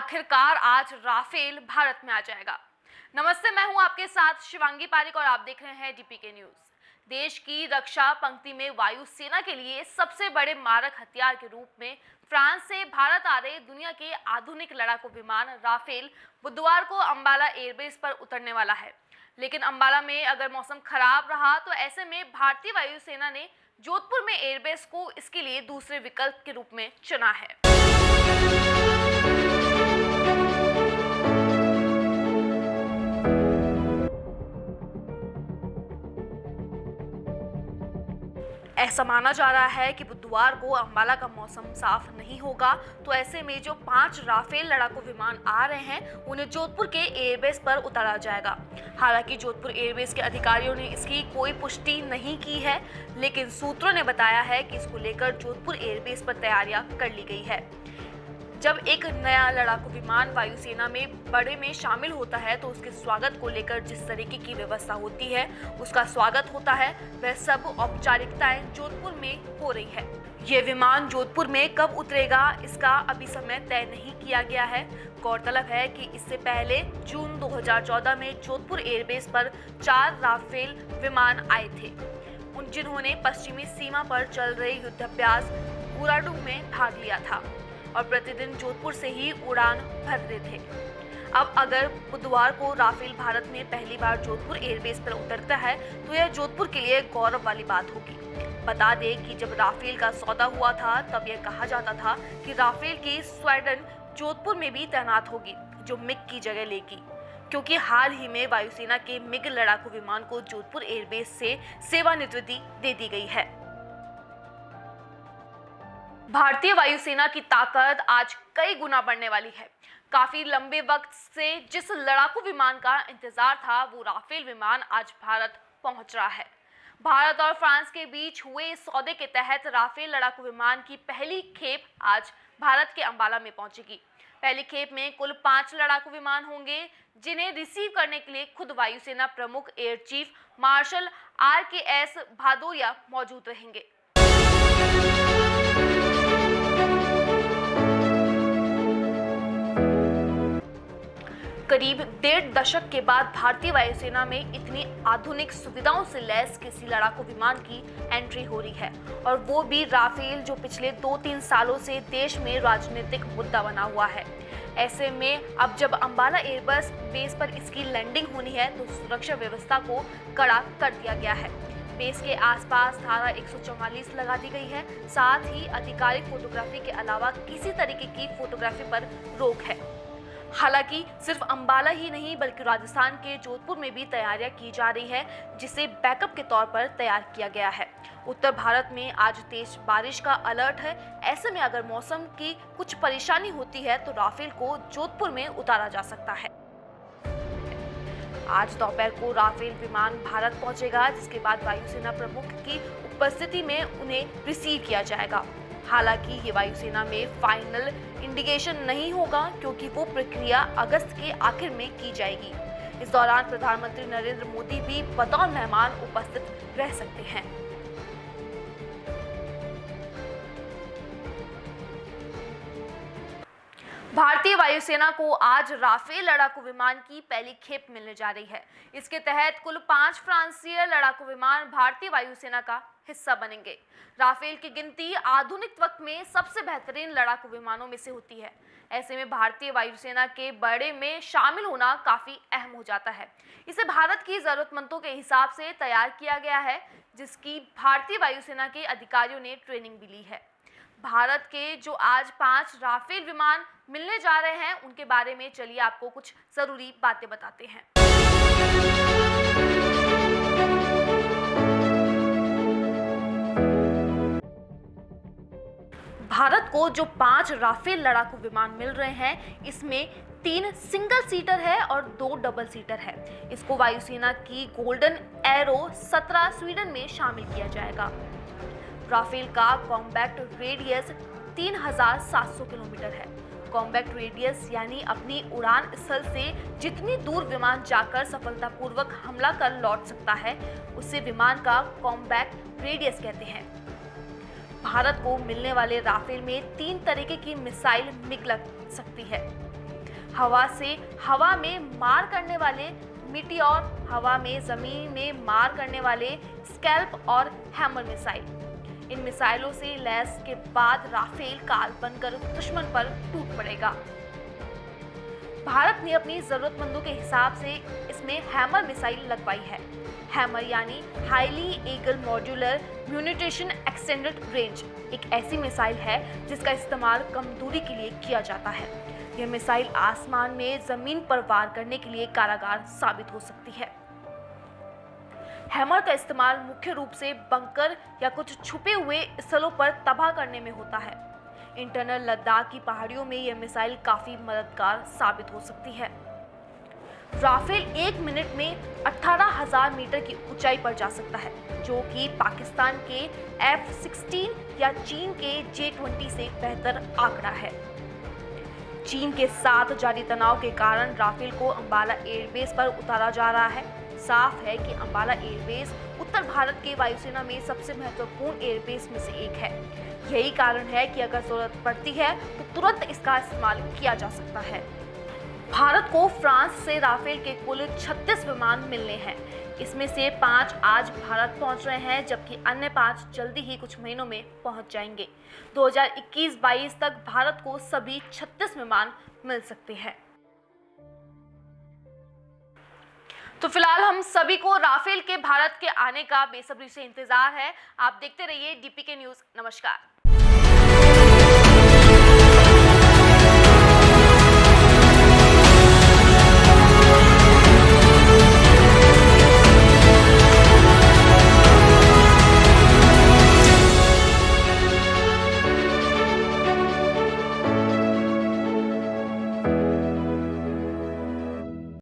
आखिरकार आज राफेल भारत में आ जाएगा। नमस्ते, मैं हूं आपके साथ शिवांगी पारिक और आप देख रहे हैं डीपीके न्यूज। देश की रक्षा पंक्ति में वायुसेना के लिए सबसे बड़े मारक हथियार के रूप में फ्रांस से भारत आ रहे दुनिया के आधुनिक लड़ाकू विमान राफेल बुधवार को अंबाला एयरबेस पर उतरने वाला है। लेकिन अंबाला में अगर मौसम खराब रहा तो ऐसे में भारतीय वायुसेना ने जोधपुर में एयरबेस को इसके लिए दूसरे विकल्प के रूप में चुना है। ऐसा माना जा रहा है कि बुधवार को अंबाला का मौसम साफ नहीं होगा, तो ऐसे में जो 5 राफेल लड़ाकू विमान आ रहे हैं उन्हें जोधपुर के एयरबेस पर उतारा जाएगा। हालांकि जोधपुर एयरबेस के अधिकारियों ने इसकी कोई पुष्टि नहीं की है, लेकिन सूत्रों ने बताया है कि इसको लेकर जोधपुर एयरबेस पर तैयारियां कर ली गई है। जब एक नया लड़ाकू विमान वायुसेना में बड़े में शामिल होता है तो उसके स्वागत को लेकर जिस तरीके की व्यवस्था होती है, उसका स्वागत होता है, वह सब औपचारिकताएं जोधपुर में हो रही है। ये विमान जोधपुर में कब उतरेगा इसका अभी समय तय नहीं किया गया है। गौरतलब है कि इससे पहले जून 2014 में जोधपुर एयरबेस पर 4 राफेल विमान आए थे, जिन्होंने पश्चिमी सीमा पर चल रहे युद्धाभ्यास उराडू में भाग लिया था और प्रतिदिन जोधपुर से ही उड़ान भरते थे। अब अगर बुधवार को राफेल भारत में पहली बार जोधपुर एयरबेस पर उतरता है तो यह जोधपुर के लिए गौरव वाली बात होगी। बता दें कि जब राफेल का सौदा हुआ था तब यह कहा जाता था कि राफेल की स्क्वाड्रन जोधपुर में भी तैनात होगी, जो मिग की जगह लेगी, क्योंकि हाल ही में वायुसेना के मिग लड़ाकू विमान को जोधपुर एयरबेस से सेवानिवृत्ति दे दी गई है। भारतीय वायुसेना की ताकत आज कई गुना बढ़ने वाली है। काफी लंबे वक्त से जिस लड़ाकू विमान का इंतजार था, वो राफेल विमान आज भारत पहुंच रहा है। भारत और फ्रांस के बीच हुए इस सौदे के तहत राफेल लड़ाकू विमान की पहली खेप आज भारत के अंबाला में पहुंचेगी। पहली खेप में कुल 5 लड़ाकू विमान होंगे, जिन्हें रिसीव करने के लिए खुद वायुसेना प्रमुख एयर चीफ मार्शल RKS भादौरिया मौजूद रहेंगे। करीब 1.5 दशक के बाद भारतीय वायुसेना में इतनी आधुनिक सुविधाओं से लैस किसी लड़ाकू विमान की एंट्री हो रही है, और वो भी राफेल, जो पिछले 2-3 सालों से देश में राजनीतिक मुद्दा बना हुआ है। ऐसे में अब जब अंबाला एयरबेस बेस पर इसकी लैंडिंग होनी है तो सुरक्षा व्यवस्था को कड़ा कर दिया गया है। बेस के आसपास धारा 144 लगा दी गई है। साथ ही आधिकारिक फोटोग्राफी के अलावा किसी तरीके की फोटोग्राफी पर रोक है। हालांकि सिर्फ अंबाला ही नहीं बल्कि राजस्थान के जोधपुर में भी तैयारियां की जा रही है, जिसे बैकअप के तौर पर तैयार किया गया है। उत्तर भारत में आज तेज बारिश का अलर्ट है। ऐसे में अगर मौसम की कुछ परेशानी होती है तो राफेल को जोधपुर में उतारा जा सकता है। आज दोपहर को राफेल विमान भारत पहुंचेगा, जिसके बाद वायुसेना प्रमुख की उपस्थिति में उन्हें रिसीव किया जाएगा। हालांकि ये वायुसेना में फाइनल इंडिकेशन नहीं होगा, क्योंकि वो प्रक्रिया अगस्त के आखिर में की जाएगी। इस दौरान प्रधानमंत्री नरेंद्र मोदी भी बतौर मेहमान उपस्थित रह सकते हैं। भारतीय वायुसेना को आज राफेल लड़ाकू विमान की पहली खेप मिलने जा रही है। इसके तहत कुल 5 फ्रांसीय लड़ाकू विमान भारतीय वायुसेना का हिस्सा बनेंगे। राफेल की गिनती आधुनिक वक्त में सबसे बेहतरीन लड़ाकू विमानों में से होती है। ऐसे में भारतीय वायुसेना के बड़े में शामिल होना काफी अहम हो जाता है। इसे भारत की जरूरतमंदों के हिसाब से तैयार किया गया है, जिसकी भारतीय वायुसेना के अधिकारियों ने ट्रेनिंग भी ली है। भारत के जो आज 5 राफेल विमान मिलने जा रहे हैं, उनके बारे में चलिए आपको कुछ जरूरी बातें बताते हैं। भारत को जो 5 राफेल लड़ाकू विमान मिल रहे हैं, इसमें 3 सिंगल सीटर है और 2 डबल सीटर है। इसको वायुसेना की गोल्डन एरो 17 स्वीडन में शामिल किया जाएगा। राफेल का कॉम्बैक्ट रेडियस 3700 किलोमीटर है। कॉम्बैक्ट रेडियस यानी अपनी उड़ान स्थल से जितनी दूर विमान जाकर सफलतापूर्वक हमला कर लौट सकता है, उसे विमान का कॉम्बैक्ट रेडियस कहते हैं। भारत को मिलने वाले राफेल में 3 तरीके की मिसाइल मिग लग सकती है। हवा से हवा में मार करने वाले मीटियोर, हवा में जमीन में मार करने वाले स्कैल्प और हैमर मिसाइल। इन मिसाइलों से लैस के बाद राफेल काल बनकर दुश्मन पर टूट पड़ेगा। भारत ने अपनी जरूरतमंदों के हिसाब से इसमें हैमर मिसाइल लगवाई है। हैमर यानी highly agile modular munition extended range एक ऐसी मिसाइल है जिसका इस्तेमाल कम दूरी के लिए किया जाता है। यह मिसाइल आसमान में जमीन पर वार करने के लिए कारागार साबित हो सकती है। हैमर का इस्तेमाल मुख्य रूप से बंकर या कुछ छुपे हुए स्थलों पर तबाह करने में होता है। इंटरनल लद्दाख की पहाड़ियों में यह मिसाइल काफी मददगार साबित हो सकती है। राफेल 1 मिनट में 18,000 मीटर की ऊंचाई पर जा सकता है, जो कि पाकिस्तान के F-16 या चीन के J-20 से बेहतर आंकड़ा है। चीन के साथ जारी तनाव के कारण राफेल को अंबाला एयरबेस पर उतारा जा रहा है। साफ है कि अंबाला एयरबेस उत्तर भारत के वायुसेना में सबसे महत्वपूर्ण एयरबेस में से एक है। यही कारण है कि अगर जरूरत पड़ती है तो तुरंत इसका इस्तेमाल किया जा सकता है। भारत को फ्रांस से राफेल के कुल 36 विमान मिलने हैं। इसमें से 5 आज भारत पहुंच रहे हैं, जबकि अन्य 5 जल्दी ही कुछ महीनों में पहुंच जाएंगे। 2021-22 तक भारत को सभी 36 विमान मिल सकते हैं। तो फिलहाल हम सभी को राफेल के भारत के आने का बेसब्री से इंतजार है। आप देखते रहिए डीपीके न्यूज़। नमस्कार।